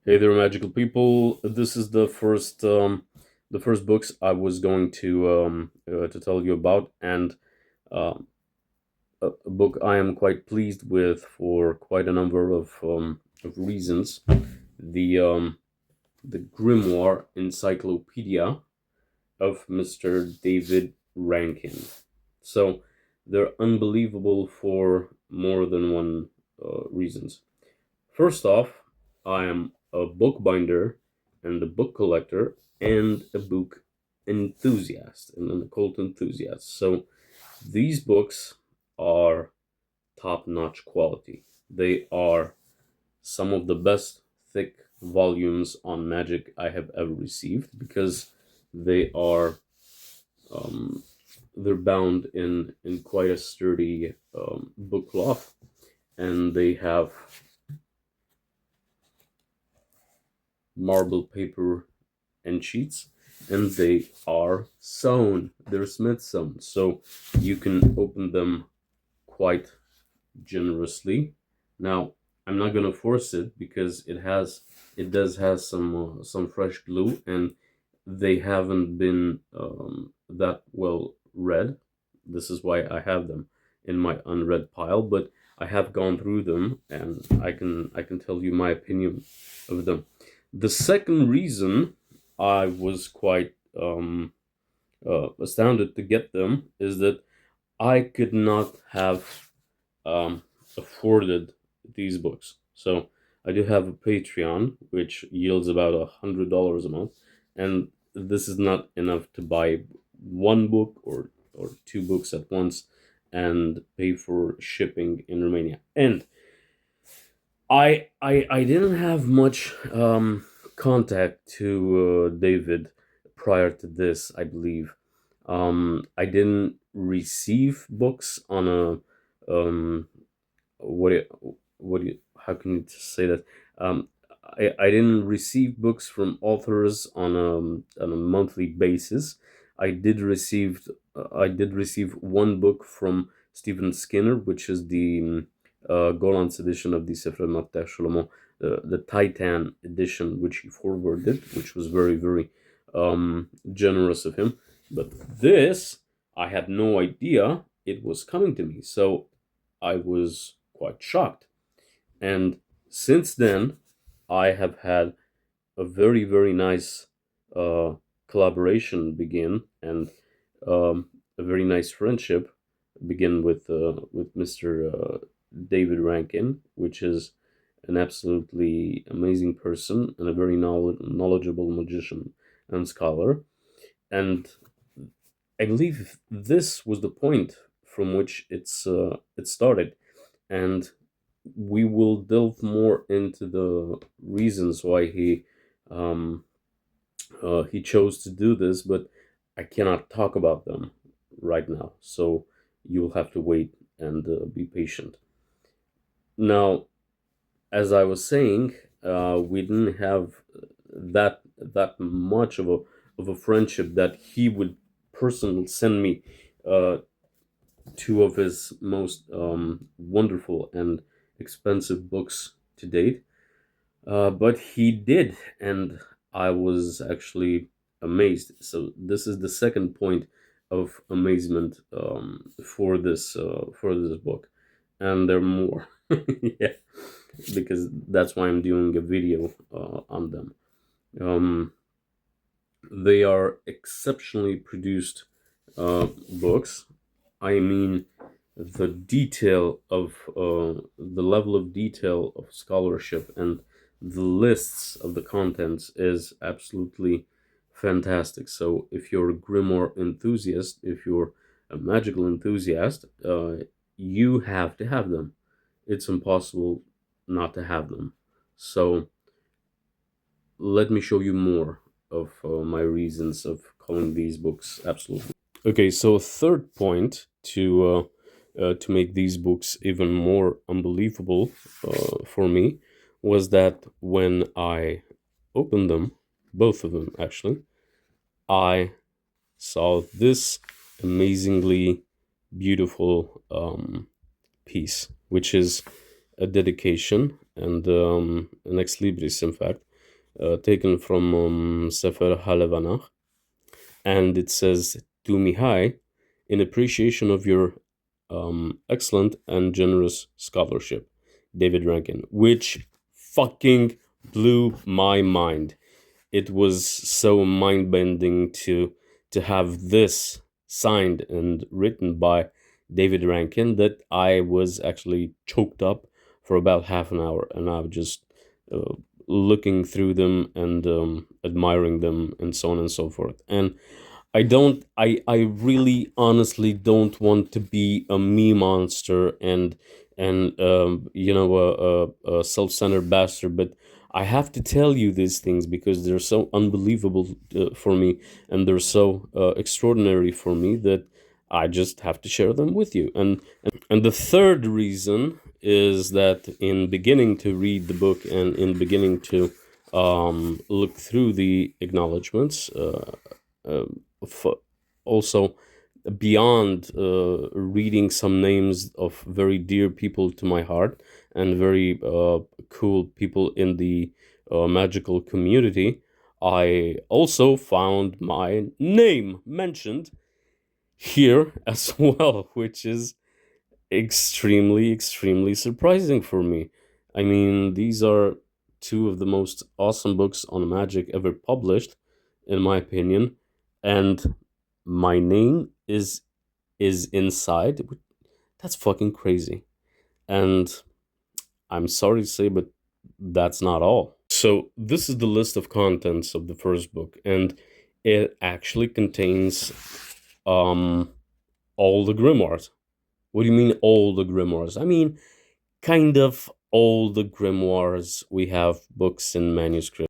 Hey there, magical people. This is the first books I was going to tell you about, and um, a book I am quite pleased with for quite a number of reasons. The um, the Grimoire Encyclopedia of Mr. David Rankin. So they're unbelievable for more than one reasons. First off, I am a bookbinder and a book collector and a book enthusiast and an occult enthusiast. So these books are top notch quality. They are some of the best thick volumes on magic I have ever received because they are um, they're bound in quite a sturdy book cloth, and they have marble paper and sheets, and they are sewn. They're Smith sewn, so you can open them quite generously. Now, I'm not gonna force it because it does have some fresh glue, and they haven't been that well read. This is why I have them in my unread pile, but I have gone through them, and I can tell you my opinion of them. The second reason I was quite astounded to get them is that I could not have um, afforded these books. So I do have a Patreon, which yields about $100 a month, and this is not enough to buy one book or two books at once and pay for shipping in Romania. And I didn't have much contact to David prior to this. I believe I didn't receive books on a what it, what do you, how can you say that? Um, I didn't receive books from authors on a monthly basis. I did receive one book from Stephen Skinner, which is the Golan's edition of the Sefer Matteo Shlomo, the Titan edition, which he forwarded, which was very generous of him. But this, I had no idea it was coming to me, so I was quite shocked. And since then, I have had a very nice uh, collaboration begin, and a very nice friendship begin with Mr. David Rankin, which is an absolutely amazing person and a very knowledgeable magician and scholar. And I believe this was the point from which it started, and we will delve more into the reasons why he chose to do this, but I cannot talk about them right now. So you'll have to wait and be patient. Now, as I was saying, we didn't have that much of a friendship that he would personally send me uh, two of his most wonderful and expensive books to date. But he did, and I was actually amazed. So this is the second point of amazement for this book, and there are more. Yeah, because that's why I'm doing a video on them. Um, they are exceptionally produced books. I mean, the level of detail of scholarship and the lists of the contents is absolutely fantastic. So, if you're a grimoire enthusiast, if you're a magical enthusiast, you have to have them. It's impossible not to have them. So, let me show you more of my reasons of calling these books absolutely. Okay, so third point to make these books even more unbelievable for me was that when I opened them, both of them actually, I saw this amazingly beautiful piece, which is a dedication and an ex libris, in fact, taken from Sefer Halevanach, and it says, "To Mihai, in appreciation of your excellent and generous scholarship, David Rankin," which fucking blew my mind. It was so mind bending to have this signed and written by David Rankin that I was actually choked up for about half an hour, and I was just uh, looking through them and admiring them and so on and so forth. And I really honestly don't want to be a me monster and a self-centered bastard, but I have to tell you these things because they're so unbelievable for me, and they're so extraordinary for me that I just have to share them with you. And the third reason is that in beginning to read the book and in beginning to look through the acknowledgements, uh, also beyond reading some names of very dear people to my heart and very cool people in the magical community, I also found my name mentioned here as well, which is extremely, extremely surprising for me. I mean, these are two of the most awesome books on magic ever published, in my opinion, and my name is inside. That's fucking crazy. And I'm sorry to say, but that's not all. So this is the list of contents of the first book, and it actually contains um all the grimoires. What do you mean all the grimoires? I mean kind of all the grimoires. We have books in manuscript.